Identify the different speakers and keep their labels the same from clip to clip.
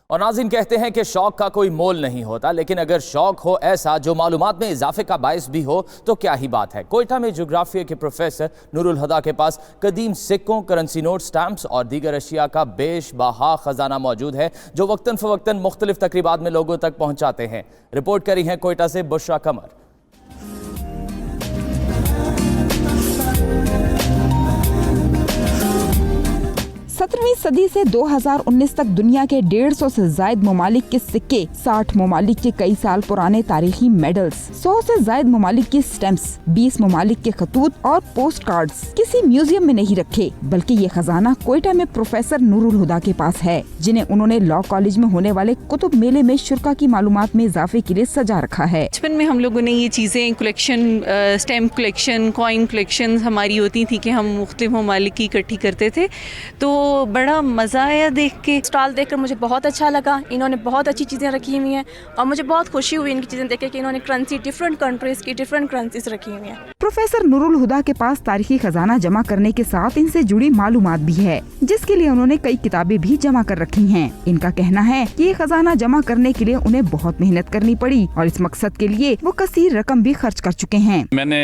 Speaker 1: اور ناظرین کہتے ہیں کہ شوق کا کوئی مول نہیں ہوتا، لیکن اگر شوق ہو ایسا جو معلومات میں اضافے کا باعث بھی ہو تو کیا ہی بات ہے۔ کوئٹہ میں جغرافیہ کے پروفیسر نور الہدیٰ کے پاس قدیم سکوں، کرنسی نوٹ، سٹامپس اور دیگر اشیاء کا بیش بہا خزانہ موجود ہے جو وقتاً فوقتاً مختلف تقریبات میں لوگوں تک پہنچاتے ہیں۔ رپورٹ کری ہیں کوئٹہ سے بشرا قمر۔
Speaker 2: 17ویں صدی سے 2019 تک دنیا کے 150 سے زائد ممالک کے سکے، 60 ممالک کے کئی سال پرانے تاریخی میڈلز، 100 سے زائد ممالک کی سٹیمپس، 20 ممالک کے خطوط اور پوسٹ کارڈز کسی میوزیم میں نہیں رکھے، بلکہ یہ خزانہ کوئٹہ میں پروفیسر نور الہدیٰ کے پاس ہے، جنہیں انہوں نے لاء کالج میں ہونے والے کتب میلے میں شرکاء کی معلومات میں اضافے کے لیے سجا رکھا ہے۔
Speaker 3: بچپن میں ہم لوگوں نے یہ چیزیں collection, stamp collection, coin collection ہماری ہوتی تھی کہ ہم مختلف ممالک کی اکٹھی کرتے تھے، تو بڑا مزہ آیا دیکھ کے۔
Speaker 4: اسٹال دیکھ کر مجھے بہت اچھا لگا، انہوں نے بہت اچھی چیزیں رکھی ہوئی ہیں اور مجھے بہت خوشی ہوئی ان کی چیزیں دیکھ کے کہ انہوں نے کرنسی ڈفرینٹ کنٹریز کی ڈفرینٹ کرنسیز رکھی ہوئی ہیں۔
Speaker 2: پروفیسر نور الہدیٰ کے پاس تاریخی خزانہ جمع کرنے کے ساتھ ان سے جڑی معلومات بھی ہے، جس کے لیے انہوں نے کئی کتابیں بھی جمع کر رکھی ہیں۔ ان کا کہنا ہے کہ یہ خزانہ جمع کرنے کے لیے انہیں بہت محنت کرنی پڑی اور اس مقصد کے لیے وہ کثیر رقم بھی خرچ کر چکے ہیں۔
Speaker 5: میں نے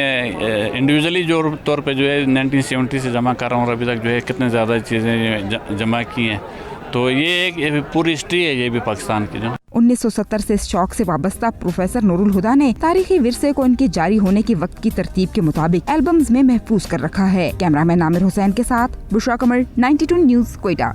Speaker 5: انڈیویجولی طور پہ جو ہے 1970 سے جمع کر رہا ہوں اور ابھی تک جو ہے کتنے زیادہ چیزیں جمع کی ہیں، تو یہ ایک پوری ہسٹری ہے یہ بھی پاکستان کی۔ جو
Speaker 2: 1970 سے اس شوق سے وابستہ پروفیسر نور الہدیٰ نے تاریخی ورثے کو ان کے جاری ہونے کے وقت کی ترتیب کے مطابق البمز میں محفوظ کر رکھا ہے۔ کیمرہ مین عامر حسین کے ساتھ بشرا قمر، 92 نیوز، کوئٹہ۔